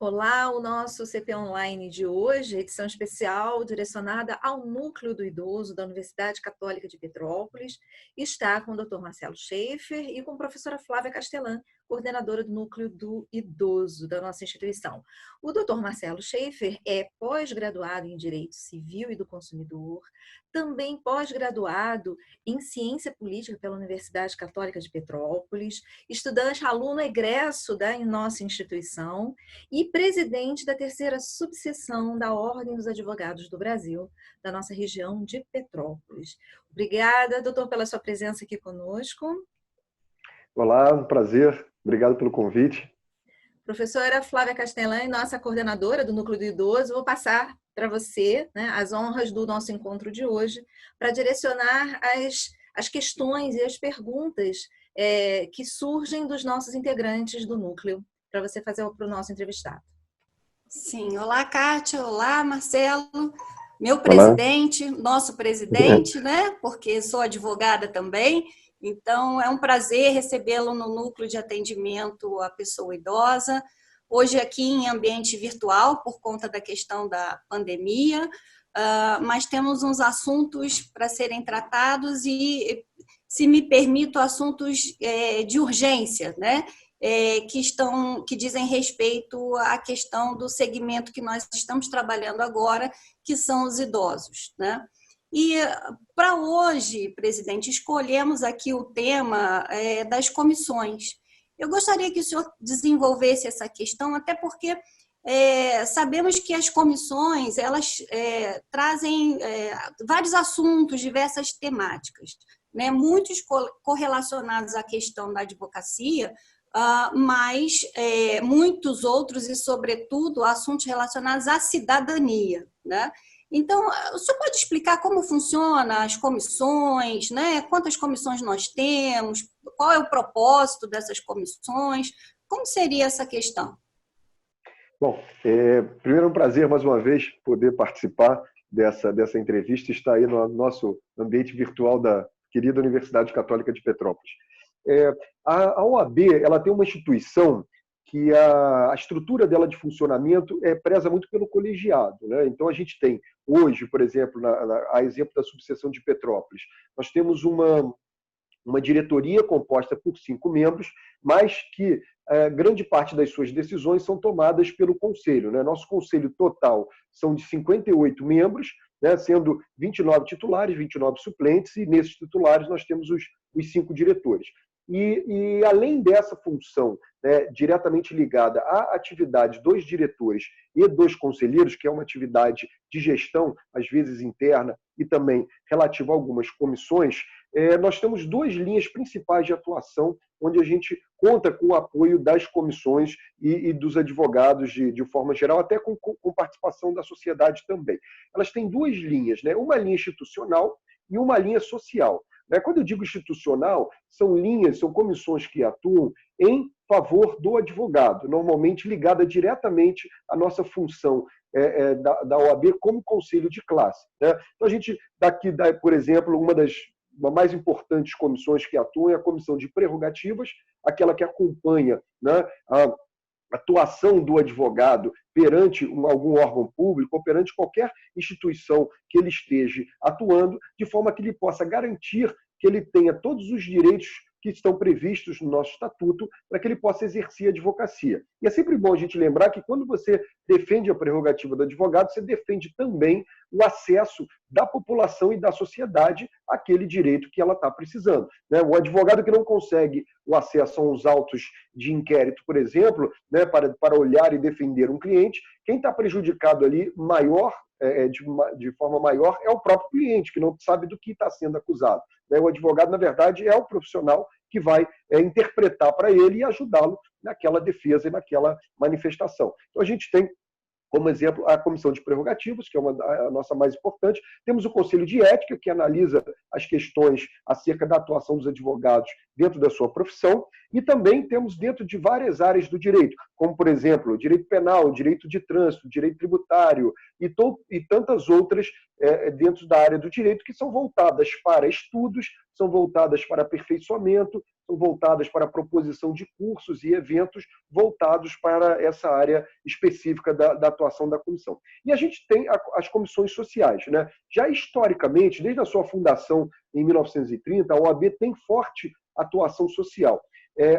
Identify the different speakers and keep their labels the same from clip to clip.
Speaker 1: Olá, o nosso CP Online de hoje, edição especial direcionada ao Núcleo do Idoso da Universidade Católica de Petrópolis, está com o Dr. Marcelo Schaefer e com a professora Flávia Castelã, coordenadora do Núcleo do Idoso da nossa instituição. O Dr. Marcelo Schaefer é pós-graduado em Direito Civil e do Consumidor, também pós-graduado em Ciência Política pela Universidade Católica de Petrópolis, estudante aluno egresso da nossa instituição, e presidente da terceira subseção da Ordem dos Advogados do Brasil, da nossa região de Petrópolis. Obrigada, doutor, pela sua presença aqui conosco.
Speaker 2: Olá, um prazer. Obrigado pelo convite.
Speaker 1: Professora Flávia Castelã, nossa coordenadora do Núcleo do Idoso, vou passar para você, né, as honras do nosso encontro de hoje, para direcionar as questões e as perguntas que surgem dos nossos integrantes do Núcleo, para você fazer para o nosso entrevistado.
Speaker 3: Sim, olá, Kátia, olá, Marcelo, meu presidente, olá. Nosso presidente, né? Porque sou advogada também, então é um prazer recebê-lo no Núcleo de Atendimento à Pessoa Idosa, hoje aqui em ambiente virtual, por conta da questão da pandemia, mas temos uns assuntos para serem tratados e, se me permito, assuntos de urgência, né? Que dizem respeito à questão do segmento que nós estamos trabalhando agora, que são os idosos, né? E para hoje, presidente, escolhemos aqui o tema das comissões. Eu gostaria que o senhor desenvolvesse essa questão, até porque sabemos que as comissões elas trazem vários assuntos, diversas temáticas, né? Muitos correlacionados à questão da advocacia, mas muitos outros e, sobretudo, assuntos relacionados à cidadania, né? Então, o senhor pode explicar como funcionam as comissões, né? Quantas comissões nós temos, qual é o propósito dessas comissões, como seria essa questão?
Speaker 2: Bom, primeiro é um prazer, mais uma vez, poder participar dessa entrevista, estar aí no nosso ambiente virtual da querida Universidade Católica de Petrópolis. A OAB ela tem uma instituição que a estrutura dela de funcionamento preza muito pelo colegiado, né? Então, a gente tem hoje, por exemplo, a exemplo da subseção de Petrópolis, nós temos uma diretoria composta por 5 membros, mas que grande parte das suas decisões são tomadas pelo conselho, né? Nosso conselho total são de 58 membros, né, sendo 29 titulares, 29 suplentes, e nesses titulares nós temos os 5 diretores. E além dessa função, né, diretamente ligada à atividade dos diretores e dos conselheiros, que é uma atividade de gestão, às vezes interna, e também relativa a algumas comissões, nós temos 2 linhas principais de atuação, onde a gente conta com o apoio das comissões e dos advogados de forma geral, até com participação da sociedade também. Elas têm 2 linhas, né? Uma linha institucional e uma linha social. Quando eu digo institucional, são comissões que atuam em favor do advogado, normalmente ligada diretamente à nossa função da OAB como conselho de classe, né? Então, a gente, por exemplo, uma das mais importantes comissões que atuam é a comissão de prerrogativas, aquela que acompanha, né, a atuação do advogado perante algum órgão público ou perante qualquer instituição que ele esteja atuando, de forma que ele possa garantir que ele tenha todos os direitos que estão previstos no nosso estatuto para que ele possa exercer a advocacia. E é sempre bom a gente lembrar que quando você defende a prerrogativa do advogado, você defende também o acesso da população e da sociedade àquele direito que ela está precisando, né? O advogado que não consegue o acesso a uns autos de inquérito, por exemplo, né, para olhar e defender um cliente, quem está prejudicado ali de forma maior é o próprio cliente, que não sabe do que está sendo acusado. O advogado, na verdade, é o profissional que vai interpretar para ele e ajudá-lo naquela defesa e naquela manifestação. Então, a gente tem, como exemplo, a Comissão de Prerrogativas, que é a nossa mais importante. Temos o Conselho de Ética, que analisa as questões acerca da atuação dos advogados dentro da sua profissão. E também temos dentro de várias áreas do direito, como, por exemplo, direito penal, direito de trânsito, direito tributário e tantas outras dentro da área do direito que são voltadas para estudos, são voltadas para aperfeiçoamento, são voltadas para a proposição de cursos e eventos voltados para essa área específica da atuação da comissão. E a gente tem as comissões sociais, né? Já historicamente, desde a sua fundação em 1930, a OAB tem forte atuação social.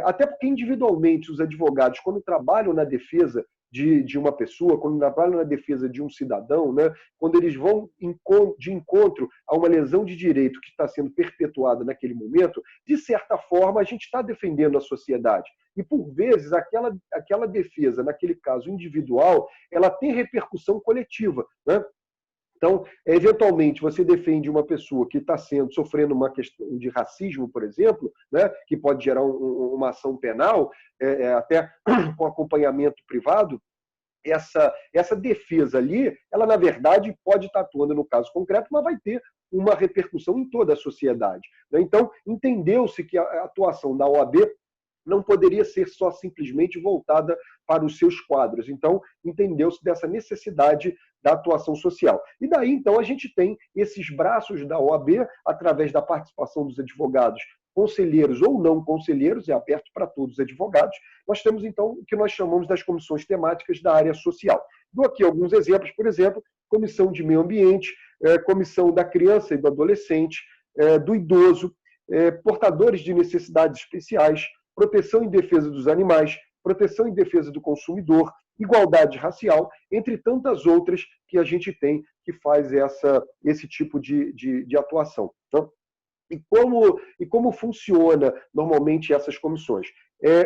Speaker 2: Até porque individualmente os advogados, quando trabalham na defesa de uma pessoa, quando trabalham na defesa de um cidadão, né, quando eles vão de encontro a uma lesão de direito que está sendo perpetuada naquele momento, de certa forma a gente está defendendo a sociedade. E, por vezes, aquela defesa, naquele caso individual, ela tem repercussão coletiva, né? Então, eventualmente, você defende uma pessoa que está sofrendo uma questão de racismo, por exemplo, né, que pode gerar uma ação penal, até com acompanhamento privado. Essa defesa ali, ela, na verdade, pode estar atuando no caso concreto, mas vai ter uma repercussão em toda a sociedade, né? Então, entendeu-se que a atuação da OAB não poderia ser só simplesmente voltada para os seus quadros. Então, entendeu-se dessa necessidade da atuação social. E daí, então, a gente tem esses braços da OAB, através da participação dos advogados, conselheiros ou não conselheiros, é aberto para todos os advogados. Nós temos, então, o que nós chamamos das comissões temáticas da área social. Dou aqui alguns exemplos, por exemplo, comissão de meio ambiente, comissão da criança e do adolescente, do idoso, portadores de necessidades especiais, proteção e defesa dos animais, proteção e defesa do consumidor, igualdade racial, entre tantas outras que a gente tem que faz esse tipo de atuação. Então, e como funciona normalmente essas comissões?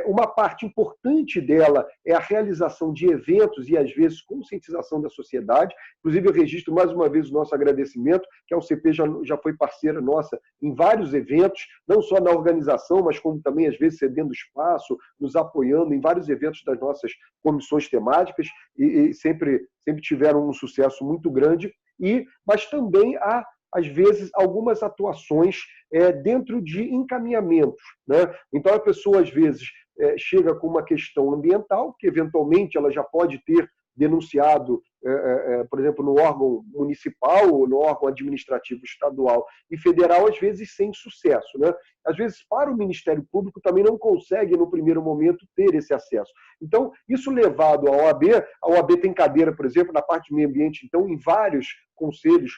Speaker 2: Uma parte importante dela é a realização de eventos e, às vezes, conscientização da sociedade. Inclusive, eu registro mais uma vez o nosso agradecimento, que a UCP já foi parceira nossa em vários eventos, não só na organização, mas como também, às vezes, cedendo espaço, nos apoiando em vários eventos das nossas comissões temáticas, e sempre tiveram um sucesso muito grande. Mas também há, às vezes, algumas atuações dentro de encaminhamentos, né? Então, a pessoa, às vezes, chega com uma questão ambiental, que, eventualmente, ela já pode ter denunciado, por exemplo, no órgão municipal ou no órgão administrativo estadual e federal, às vezes sem sucesso, né? Às vezes, para o Ministério Público, também não consegue, no primeiro momento, ter esse acesso. Então, isso levado à OAB, a OAB tem cadeira, por exemplo, na parte de meio ambiente, então, em vários conselhos,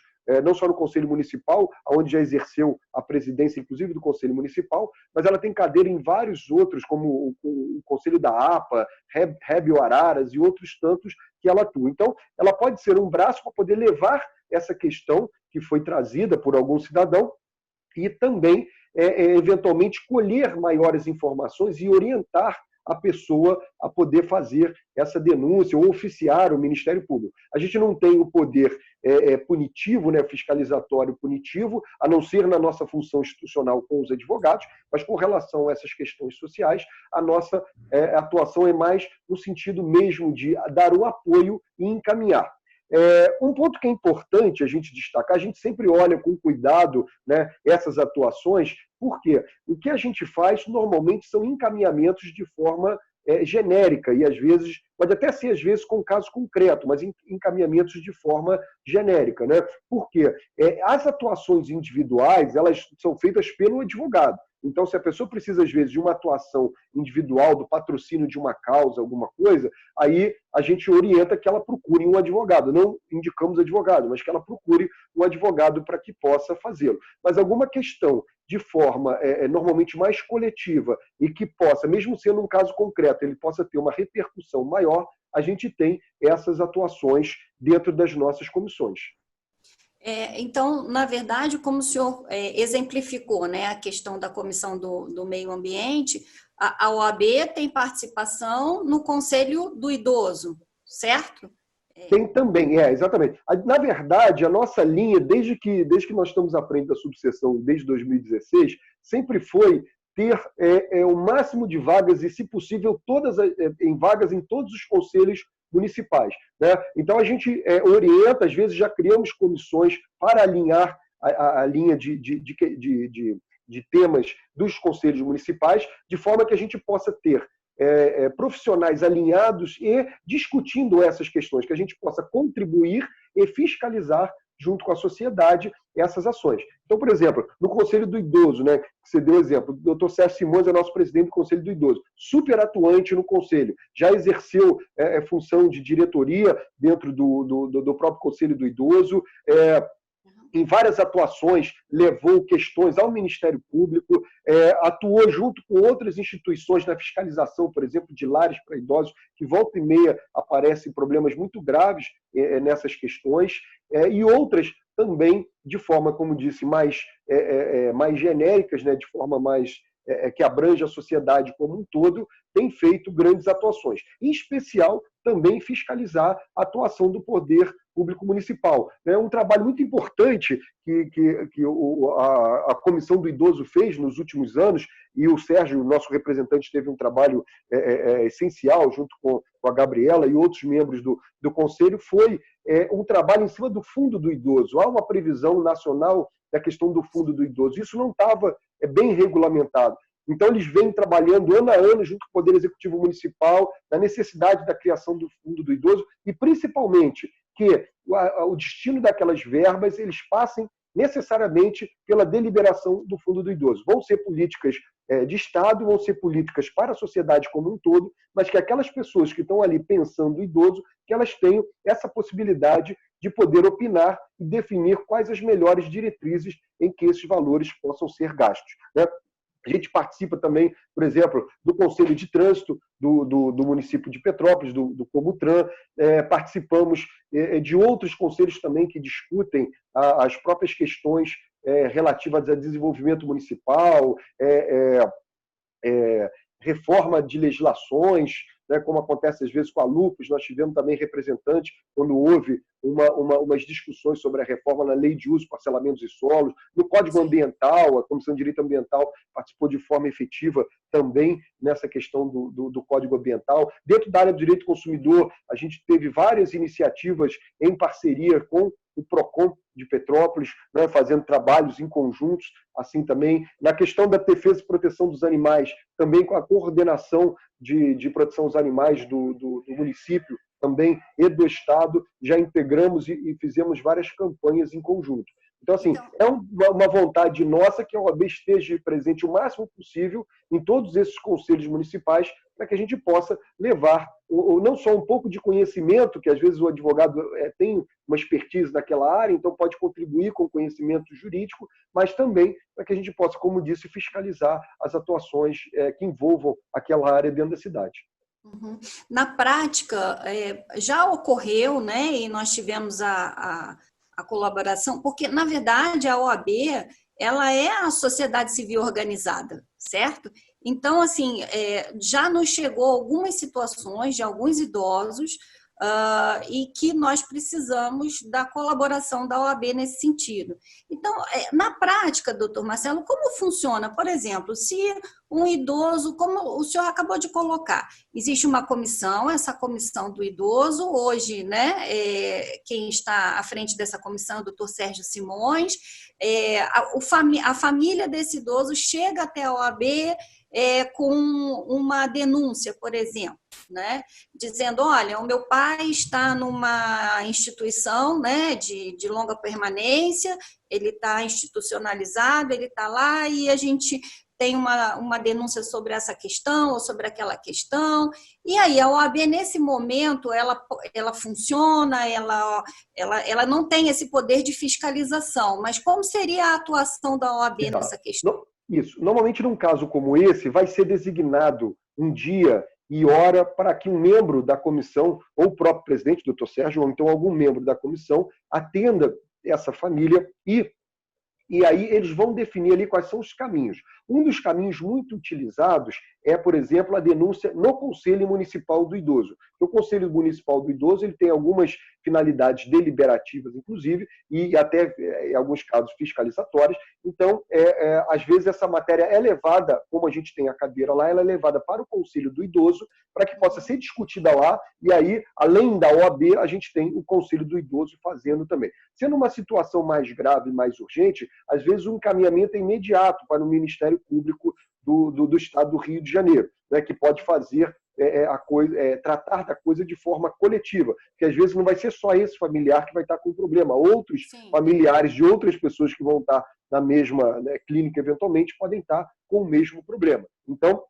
Speaker 2: não só no Conselho Municipal, onde já exerceu a presidência, inclusive, do Conselho Municipal, mas ela tem cadeira em vários outros, como o Conselho da APA, Rebio Araras e outros tantos que ela atua. Então, ela pode ser um braço para poder levar essa questão que foi trazida por algum cidadão e também, eventualmente, colher maiores informações e orientar a pessoa a poder fazer essa denúncia ou oficiar o Ministério Público. A gente não tem o poder punitivo, né, fiscalizatório punitivo, a não ser na nossa função institucional com os advogados, mas com relação a essas questões sociais, a nossa atuação é mais no sentido mesmo de dar o apoio e encaminhar. Um ponto que é importante a gente destacar, a gente sempre olha com cuidado, né, essas atuações, porque o que a gente faz normalmente são encaminhamentos de forma genérica e, às vezes, pode até ser, às vezes, com caso concreto, mas encaminhamentos de forma genérica, né? Porque as atuações individuais, elas são feitas pelo advogado. Então, se a pessoa precisa, às vezes, de uma atuação individual, do patrocínio de uma causa, alguma coisa, aí a gente orienta que ela procure um advogado. Não indicamos advogado, mas que ela procure um advogado para que possa fazê-lo. Mas alguma questão de forma normalmente mais coletiva e que possa, mesmo sendo um caso concreto, ele possa ter uma repercussão maior, a gente tem essas atuações dentro das nossas comissões.
Speaker 3: Então, na verdade, como o senhor exemplificou, né, a questão da Comissão do Meio Ambiente, a OAB tem participação no Conselho do Idoso, certo?
Speaker 2: Tem também, exatamente. Na verdade, a nossa linha, desde que nós estamos à frente da subseção, desde 2016, sempre foi ter o máximo de vagas e, se possível, vagas em todos os conselhos municipais, né? Então, a gente orienta, às vezes já criamos comissões para alinhar a linha de de temas dos conselhos municipais, de forma que a gente possa ter profissionais alinhados e discutindo essas questões, que a gente possa contribuir e fiscalizar junto com a sociedade essas ações. Então, por exemplo, no Conselho do Idoso, né, que você deu exemplo, o doutor Sérgio Simões é nosso presidente do Conselho do Idoso, super atuante no Conselho, já exerceu função de diretoria dentro do próprio Conselho do Idoso, em várias atuações, levou questões ao Ministério Público, atuou junto com outras instituições na fiscalização, por exemplo, de lares para idosos, que volta e meia aparecem problemas muito graves nessas questões, e outras também, de forma, como disse, mais genéricas, né, de forma mais que abrange a sociedade como um todo, tem feito grandes atuações. Em especial, também fiscalizar a atuação do poder público municipal. É um trabalho muito importante que a Comissão do Idoso fez nos últimos anos, e o Sérgio, nosso representante, teve um trabalho essencial, junto com a Gabriela e outros membros do Conselho, foi um trabalho em cima do Fundo do Idoso. Há uma previsão nacional da questão do Fundo do Idoso. Isso não estava bem regulamentado. Então, eles vêm trabalhando ano a ano junto com o Poder Executivo Municipal na necessidade da criação do Fundo do Idoso e, principalmente, que o destino daquelas verbas eles passem necessariamente pela deliberação do Fundo do Idoso. Vão ser políticas de Estado, vão ser políticas para a sociedade como um todo, mas que aquelas pessoas que estão ali pensando o idoso, que elas tenham essa possibilidade de poder opinar e definir quais as melhores diretrizes em que esses valores possam ser gastos, né? A gente participa também, por exemplo, do Conselho de Trânsito do município de Petrópolis, do Comutran, participamos de outros conselhos também que discutem as próprias questões relativas a desenvolvimento municipal, reforma de legislações, né, como acontece às vezes com a Lupus. Nós tivemos também representantes quando houve umas discussões sobre a reforma na Lei de Uso, Parcelamentos e Solos, no Código Ambiental. A Comissão de Direito Ambiental participou de forma efetiva também nessa questão do Código Ambiental. Dentro da área do direito do consumidor, a gente teve várias iniciativas em parceria com o PROCON de Petrópolis, né, fazendo trabalhos em conjuntos, assim também. Na questão da defesa e proteção dos animais, também com a coordenação de proteção aos animais do município também e do Estado, já integramos e fizemos várias campanhas em conjunto. Então, assim, é uma vontade nossa que a OAB esteja presente o máximo possível em todos esses conselhos municipais, para que a gente possa levar não só um pouco de conhecimento, que às vezes o advogado tem uma expertise naquela área, então pode contribuir com o conhecimento jurídico, mas também para que a gente possa, como disse, fiscalizar as atuações que envolvam aquela área dentro da cidade.
Speaker 3: Uhum. Na prática, já ocorreu, né, e nós tivemos a colaboração, porque, na verdade, a OAB, ela é a sociedade civil organizada, certo? Então, assim, já nos chegou algumas situações de alguns idosos e que nós precisamos da colaboração da OAB nesse sentido. Então, na prática, doutor Marcelo, como funciona? Por exemplo, se um idoso, como o senhor acabou de colocar, existe uma comissão, essa comissão do idoso, hoje, né, quem está à frente dessa comissão é o doutor Sérgio Simões, a família desse idoso chega até a OAB com uma denúncia, por exemplo, né, dizendo, olha, o meu pai está numa instituição, né, de longa permanência, ele está institucionalizado, ele está lá e a gente tem uma denúncia sobre essa questão ou sobre aquela questão, e aí a OAB, nesse momento, ela funciona, ela não tem esse poder de fiscalização, mas como seria a atuação da OAB nessa questão?
Speaker 2: Isso. Normalmente, num caso como esse, vai ser designado um dia e hora para que um membro da comissão, ou o próprio presidente, o doutor Sérgio, ou então algum membro da comissão, atenda essa família e aí eles vão definir ali quais são os caminhos. Um dos caminhos muito utilizados é, por exemplo, a denúncia no Conselho Municipal do Idoso. O Conselho Municipal do Idoso ele tem algumas finalidades deliberativas, inclusive, e até, em alguns casos, fiscalizatórias. Então, às vezes, essa matéria é levada, como a gente tem a cadeira lá, ela é levada para o Conselho do Idoso, para que possa ser discutida lá, e aí, além da OAB, a gente tem o Conselho do Idoso fazendo também. Sendo uma situação mais grave, mais urgente, às vezes o encaminhamento é imediato para o Ministério Público do Estado do Rio de Janeiro, né, que pode fazer tratar da coisa de forma coletiva, porque às vezes não vai ser só esse familiar que vai estar com problema, outros
Speaker 3: Sim.
Speaker 2: familiares de outras pessoas que vão estar na mesma, né, clínica eventualmente podem estar com o mesmo problema. Então,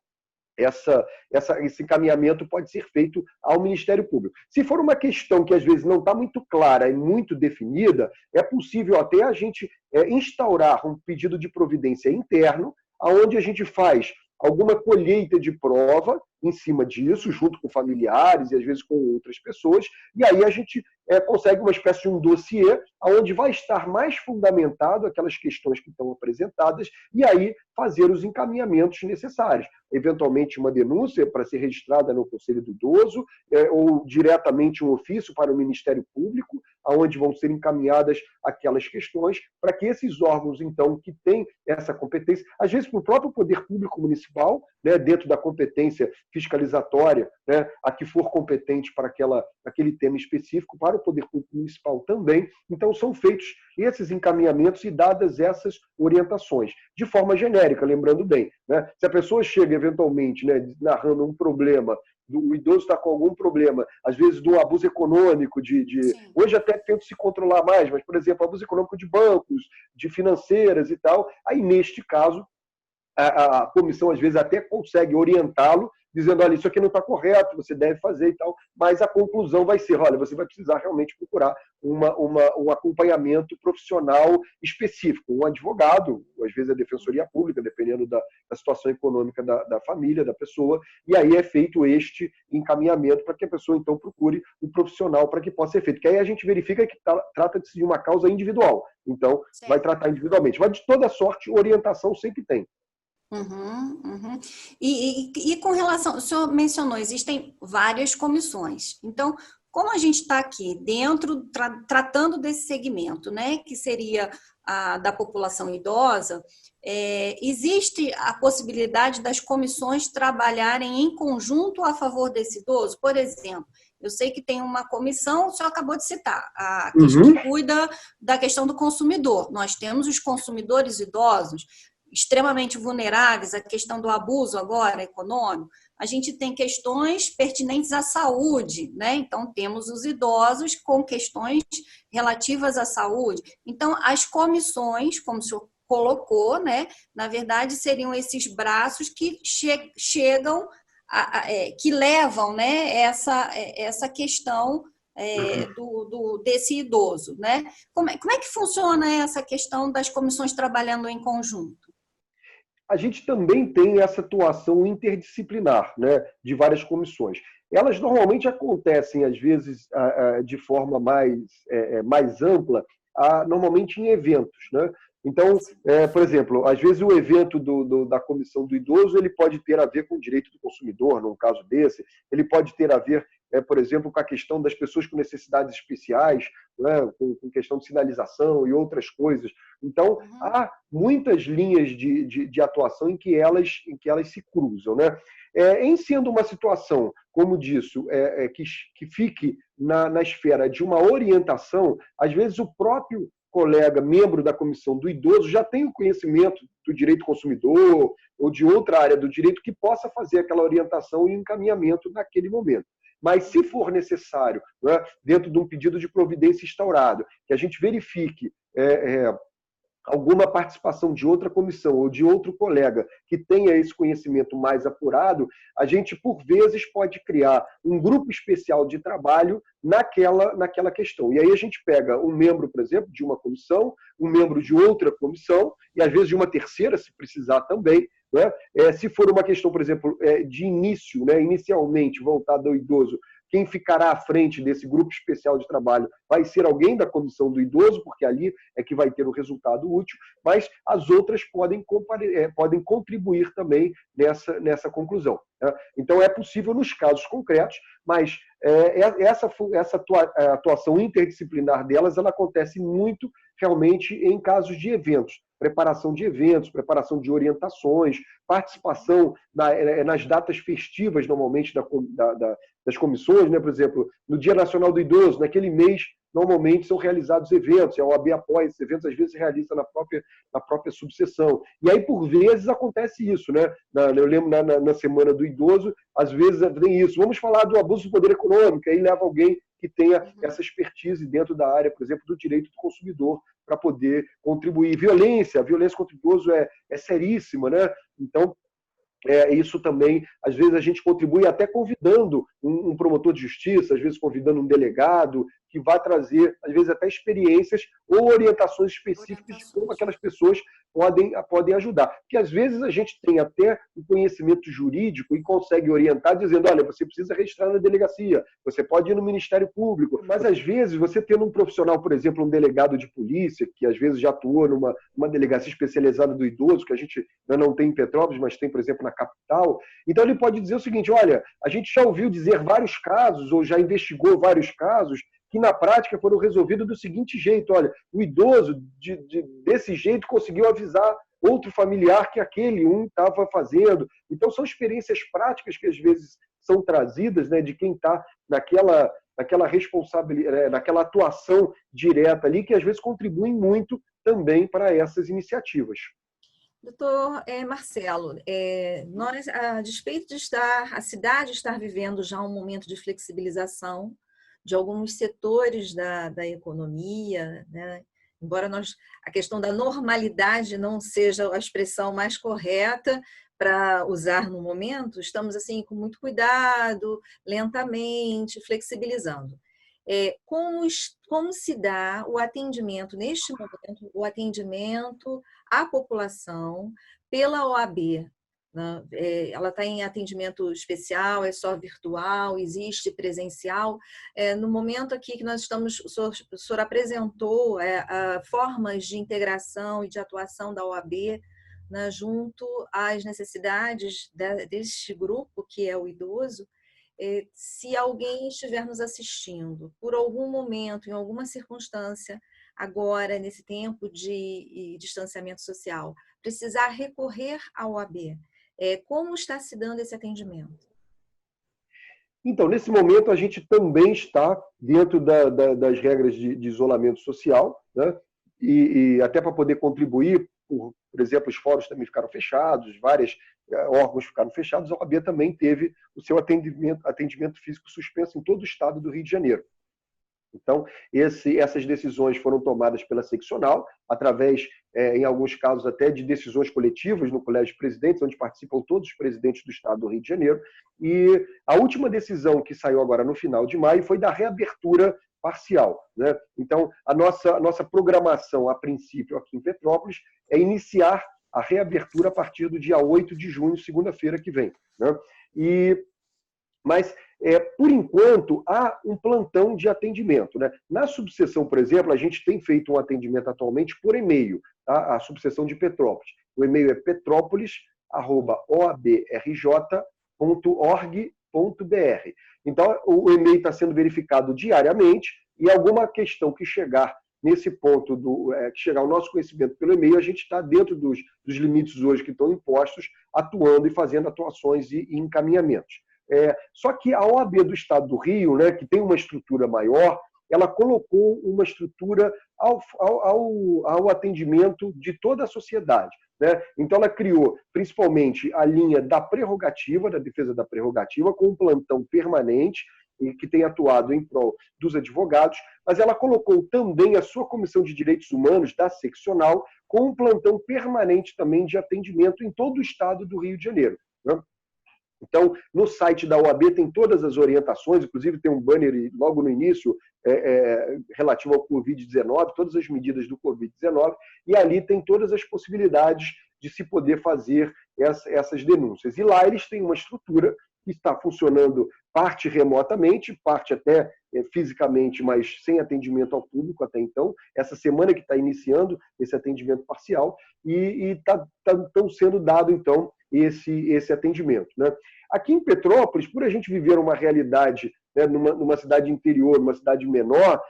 Speaker 2: esse encaminhamento pode ser feito ao Ministério Público. Se for uma questão que às vezes não está muito clara e muito definida, é possível até a gente instaurar um pedido de providência interno, onde a gente faz alguma colheita de prova em cima disso, junto com familiares e às vezes com outras pessoas, e aí a gente consegue uma espécie de um dossiê onde vai estar mais fundamentado aquelas questões que estão apresentadas e aí fazer os encaminhamentos necessários. Eventualmente uma denúncia para ser registrada no Conselho do Idoso ou diretamente um ofício para o Ministério Público, onde vão ser encaminhadas aquelas questões para que esses órgãos, então, que têm essa competência, às vezes para o próprio Poder Público Municipal, né, dentro da competência fiscalizatória, né, a que for competente para aquele tema específico, para o Poder Público Municipal também. Então, são feitos esses encaminhamentos e dadas essas orientações, de forma genérica, lembrando bem, né? Se a pessoa chega, eventualmente, né, narrando um problema, o idoso está com algum problema, às vezes do abuso econômico, hoje até tenta se controlar mais, mas, por exemplo, abuso econômico de bancos, de financeiras e tal, aí, neste caso, a comissão, às vezes, até consegue orientá-lo, dizendo, olha, isso aqui não está correto, você deve fazer e tal, mas a conclusão vai ser, olha, você vai precisar realmente procurar um acompanhamento profissional específico, um advogado, às vezes a defensoria pública, dependendo da situação econômica da família, da pessoa, e aí é feito este encaminhamento para que a pessoa, então, procure um profissional para que possa ser feito, que aí a gente verifica que trata-se de uma causa individual, então, certo, vai tratar individualmente, mas de toda sorte, orientação sempre tem.
Speaker 3: Uhum, uhum. E com relação, o senhor mencionou, existem várias comissões. Então, como a gente está aqui dentro, tratando desse segmento, né, que seria a da população idosa, existe a possibilidade das comissões trabalharem em conjunto a favor desse idoso? Por exemplo, eu sei que tem uma comissão, o senhor acabou de citar, que cuida da questão do consumidor. Nós temos os consumidores idosos, extremamente vulneráveis, a questão do abuso agora econômico, a gente tem questões pertinentes à saúde, né? Então, temos os idosos com questões relativas à saúde. Então, as comissões, como o senhor colocou, né? Na verdade, seriam esses braços que chegam, que levam, né? Essa questão desse idoso, né? Como é que funciona essa questão das comissões trabalhando em conjunto?
Speaker 2: A gente também tem essa atuação interdisciplinar, né, de várias comissões. Elas normalmente acontecem, às vezes, de forma mais ampla, normalmente em eventos, né? Então, por exemplo, às vezes o evento da Comissão do Idoso ele pode ter a ver com o direito do consumidor, num caso desse, ele pode ter a ver, por exemplo, com a questão das pessoas com necessidades especiais, né, com questão de sinalização e outras coisas. Então, há muitas linhas de atuação em que elas se cruzam, né? Em sendo uma situação como disso, que fique na esfera de uma orientação, às vezes o próprio colega, membro da comissão do idoso, já tem o conhecimento do direito consumidor ou de outra área do direito que possa fazer aquela orientação e encaminhamento naquele momento. Mas, se for necessário, né, dentro de um pedido de providência instaurado, que a gente verifique alguma participação de outra comissão ou de outro colega que tenha esse conhecimento mais apurado, a gente, por vezes, pode criar um grupo especial de trabalho naquela questão. E aí a gente pega um membro, por exemplo, de uma comissão, um membro de outra comissão, e às vezes de uma terceira, se precisar também, né? Se for uma questão, por exemplo, de início, né, inicialmente voltada ao idoso, quem ficará à frente desse grupo especial de trabalho vai ser alguém da comissão do idoso, porque ali é que vai ter o resultado útil, mas as outras podem contribuir também nessa conclusão. Então, é possível nos casos concretos, mas essa atuação interdisciplinar delas, ela acontece muito realmente em casos de eventos, preparação de eventos, preparação de orientações, participação nas datas festivas, normalmente, das comissões, né? Por exemplo, no Dia Nacional do Idoso, naquele mês, normalmente são realizados eventos, a OAB apoia esses eventos, às vezes se realiza na própria subseção. E aí, por vezes, acontece isso, né? Eu lembro na Semana do Idoso, às vezes tem isso. Vamos falar do abuso do poder econômico, aí leva alguém que tenha essa expertise dentro da área, por exemplo, do direito do consumidor, para poder contribuir. A violência contra o idoso é seríssima, né? Então, isso também, às vezes a gente contribui até convidando um promotor de justiça, às vezes convidando um delegado, que vai trazer, às vezes, até experiências ou orientações específicas de como aquelas pessoas podem ajudar. Porque, às vezes, a gente tem até o conhecimento jurídico e consegue orientar dizendo, olha, você precisa registrar na delegacia, você pode ir no Ministério Público, mas, às vezes, você tendo um profissional, por exemplo, um delegado de polícia, que, às vezes, já atuou numa delegacia especializada do idoso, que a gente não tem em Petrópolis, mas tem, por exemplo, na capital, então ele pode dizer o seguinte, olha, a gente já ouviu dizer vários casos, ou já investigou vários casos, que na prática foram resolvidos do seguinte jeito, olha, o idoso desse jeito conseguiu avisar outro familiar que aquele estava fazendo. Então são experiências práticas que às vezes são trazidas, né, de quem está naquela responsabilidade, naquela atuação direta ali, que às vezes contribuem muito também para essas iniciativas.
Speaker 1: Doutor Marcelo, nós, a despeito de a cidade estar vivendo já um momento de flexibilização de alguns setores da economia, né? Embora a questão da normalidade não seja a expressão mais correta para usar no momento, estamos assim com muito cuidado, lentamente, flexibilizando. Como se dá o atendimento, neste momento, o atendimento à população pela OAB? Ela está em atendimento especial, é só virtual, existe presencial. No momento aqui que nós estamos, o senhor apresentou formas de integração e de atuação da OAB, né, junto às necessidades deste grupo, que é o idoso. Se alguém estiver nos assistindo, por algum momento, em alguma circunstância, agora, nesse tempo de distanciamento social, precisar recorrer à OAB, como está se dando esse atendimento?
Speaker 2: Então, nesse momento, a gente também está dentro das regras de isolamento social, né? E até para poder contribuir, por exemplo, os fóruns também ficaram fechados, vários órgãos ficaram fechados, a OAB também teve o seu atendimento físico suspenso em todo o estado do Rio de Janeiro. Então, essas decisões foram tomadas pela seccional, através, em alguns casos, até de decisões coletivas no Colégio de Presidentes, onde participam todos os presidentes do Estado do Rio de Janeiro. E a última decisão que saiu agora no final de maio foi da reabertura parcial, né? Então, a nossa programação, a princípio, aqui em Petrópolis, é iniciar a reabertura a partir do dia 8 de junho, segunda-feira que vem, né? Mas, por enquanto, há um plantão de atendimento, né? Na subseção, por exemplo, a gente tem feito um atendimento atualmente por e-mail, tá? A subseção de Petrópolis. O e-mail é petrópolis@oabrj.org.br. Então, o e-mail está sendo verificado diariamente e alguma questão que chegar nesse ponto, que chegar ao nosso conhecimento pelo e-mail, a gente está dentro dos limites hoje que estão impostos, atuando e fazendo atuações e encaminhamentos. Só que a OAB do Estado do Rio, né, que tem uma estrutura maior, ela colocou uma estrutura ao atendimento de toda a sociedade, né? Então ela criou principalmente a linha da prerrogativa, da defesa da prerrogativa, com um plantão permanente, que tem atuado em prol dos advogados, mas ela colocou também a sua Comissão de Direitos Humanos, da seccional, com um plantão permanente também de atendimento em todo o estado do Rio de Janeiro, né? Então, no site da OAB tem todas as orientações, inclusive tem um banner logo no início relativo ao Covid-19, todas as medidas do Covid-19, e ali tem todas as possibilidades de se poder fazer essas denúncias. E lá eles têm uma estrutura que está funcionando parte remotamente, parte até fisicamente, mas sem atendimento ao público até então. Essa semana que está iniciando esse atendimento parcial e estão sendo dado, então, esse atendimento, né? Aqui em Petrópolis, por a gente viver uma realidade, né, numa cidade interior, numa cidade menor,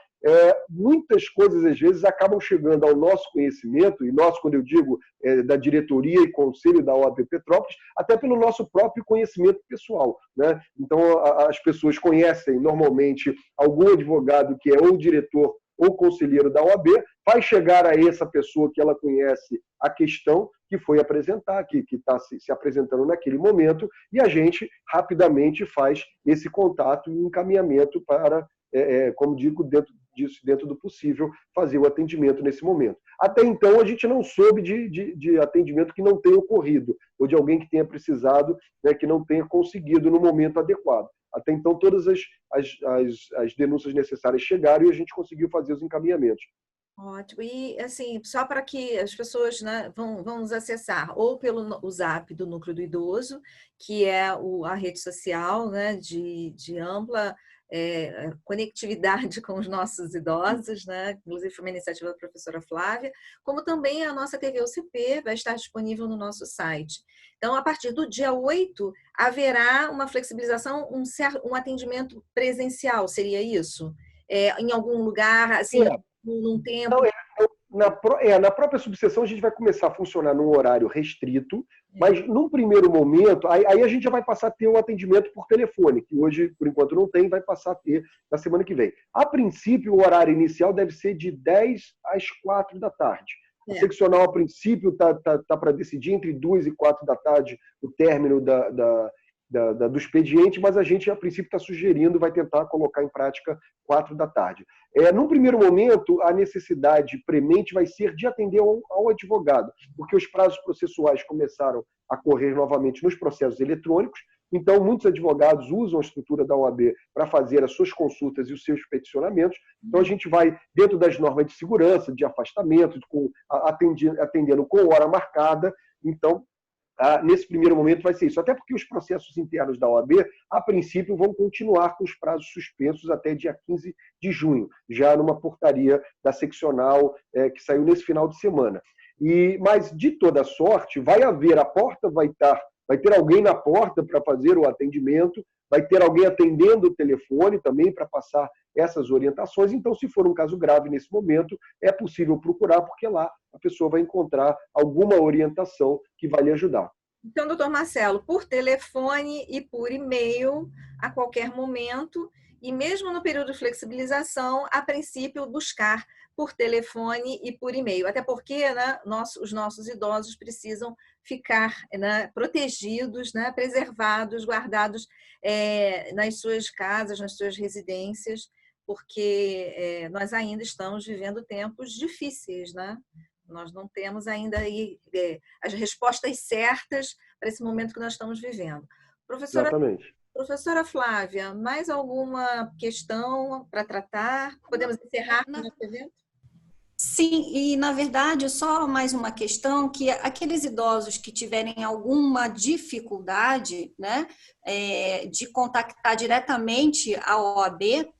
Speaker 2: muitas coisas, às vezes, acabam chegando ao nosso conhecimento, e nós, quando eu digo da diretoria e conselho da OAB Petrópolis, até pelo nosso próprio conhecimento pessoal, né? Então, as pessoas conhecem, normalmente, algum advogado que é ou diretor ou conselheiro da OAB, vai chegar a essa pessoa que ela conhece a questão que foi apresentar, que está se apresentando naquele momento, e a gente rapidamente faz esse contato e encaminhamento para, como digo, dentro do possível, fazer o atendimento nesse momento. Até então, a gente não soube de atendimento que não tenha ocorrido, ou de alguém que tenha precisado, né, que não tenha conseguido no momento adequado. Até então, todas as denúncias necessárias chegaram e a gente conseguiu fazer os encaminhamentos.
Speaker 1: Ótimo. E, assim, só para que as pessoas, né, vão nos acessar ou pelo o Zap do Núcleo do Idoso, que é a rede social, né, de ampla conectividade com os nossos idosos, né? Inclusive foi uma iniciativa da professora Flávia, como também a nossa TV UCP vai estar disponível no nosso site. Então, a partir do dia 8, haverá uma flexibilização, um atendimento presencial, seria isso? Em algum lugar, assim, num tempo...
Speaker 2: Na própria subseção, a gente vai começar a funcionar num horário restrito, mas num primeiro momento, aí a gente já vai passar a ter um atendimento por telefone, que hoje, por enquanto, não tem, vai passar a ter na semana que vem. A princípio, o horário inicial deve ser de 10 às 4 da tarde. A seccional, a princípio, tá para decidir entre 2 e 4 da tarde o término do expediente, mas a gente, a princípio, está sugerindo, vai tentar colocar em prática 4 da tarde. Num primeiro momento, a necessidade premente vai ser de atender ao advogado, porque os prazos processuais começaram a correr novamente nos processos eletrônicos, então muitos advogados usam a estrutura da OAB para fazer as suas consultas e os seus peticionamentos, então a gente vai, dentro das normas de segurança, de afastamento, atendendo com hora marcada, então nesse primeiro momento vai ser isso, até porque os processos internos da OAB, a princípio, vão continuar com os prazos suspensos até dia 15 de junho, já numa portaria da seccional que saiu nesse final de semana. Mas, de toda sorte, vai haver, a porta vai ter alguém na porta para fazer o atendimento, vai ter alguém atendendo o telefone também para passar essas orientações. Então, se for um caso grave nesse momento, é possível procurar, porque lá a pessoa vai encontrar alguma orientação que vai lhe ajudar.
Speaker 1: Então, doutor Marcelo, por telefone e por e-mail, a qualquer momento, e mesmo no período de flexibilização, a princípio, buscar por telefone e por e-mail. Até porque, né, os nossos idosos precisam ficar, né, protegidos, né, preservados, guardados nas suas casas, nas suas residências, porque nós ainda estamos vivendo tempos difíceis, né? Nós não temos ainda aí as respostas certas para esse momento que nós estamos vivendo.
Speaker 2: Exatamente.
Speaker 1: Professora Flávia, mais alguma questão para tratar? Podemos encerrar com o evento?
Speaker 3: Sim, e na verdade, só mais uma questão, que aqueles idosos que tiverem alguma dificuldade, né, de contactar diretamente a OAB,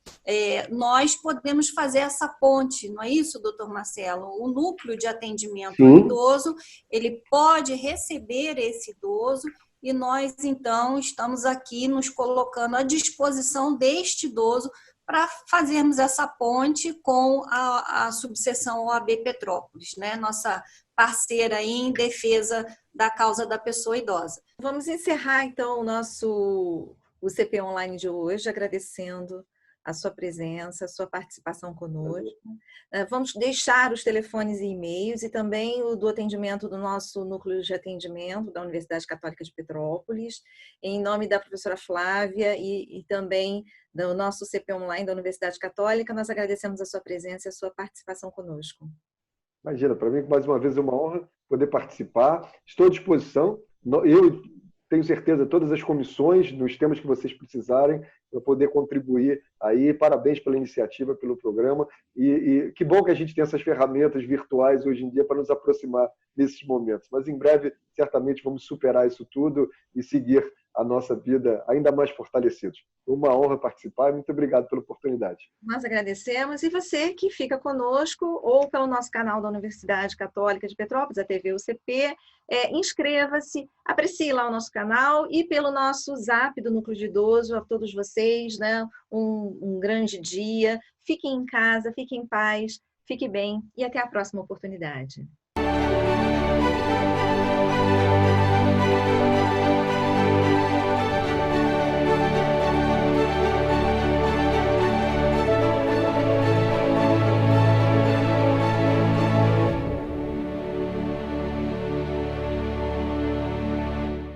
Speaker 3: nós podemos fazer essa ponte, não é isso, doutor Marcelo? O núcleo de atendimento ao idoso, ele pode receber esse idoso e nós, então, estamos aqui nos colocando à disposição deste idoso para fazermos essa ponte com a subseção OAB Petrópolis, né? Nossa parceira aí em defesa da causa da pessoa idosa.
Speaker 1: Vamos encerrar, então, o CP Online de hoje, agradecendo a sua presença, a sua participação conosco. Vamos deixar os telefones e e-mails e também o do atendimento do nosso núcleo de atendimento da Universidade Católica de Petrópolis, em nome da professora Flávia e também do nosso CP Online da Universidade Católica. Nós agradecemos a sua presença e a sua participação conosco.
Speaker 2: Imagina, para mim, mais uma vez, é uma honra poder participar. Estou à disposição. Eu tenho certeza, todas as comissões, nos temas que vocês precisarem, para poder contribuir aí. Parabéns pela iniciativa, pelo programa. E que bom que a gente tem essas ferramentas virtuais hoje em dia para nos aproximar desses momentos. Mas em breve, certamente, vamos superar isso tudo e seguir a nossa vida ainda mais fortalecidos. Uma honra participar e muito obrigado pela oportunidade.
Speaker 1: Nós agradecemos. E você que fica conosco, ou pelo nosso canal da Universidade Católica de Petrópolis, a TV UCP, inscreva-se, aprecie lá o nosso canal e pelo nosso Zap do Núcleo de Idoso, a todos vocês, né? Um grande dia. Fiquem em casa, fiquem em paz, fique bem e até a próxima oportunidade.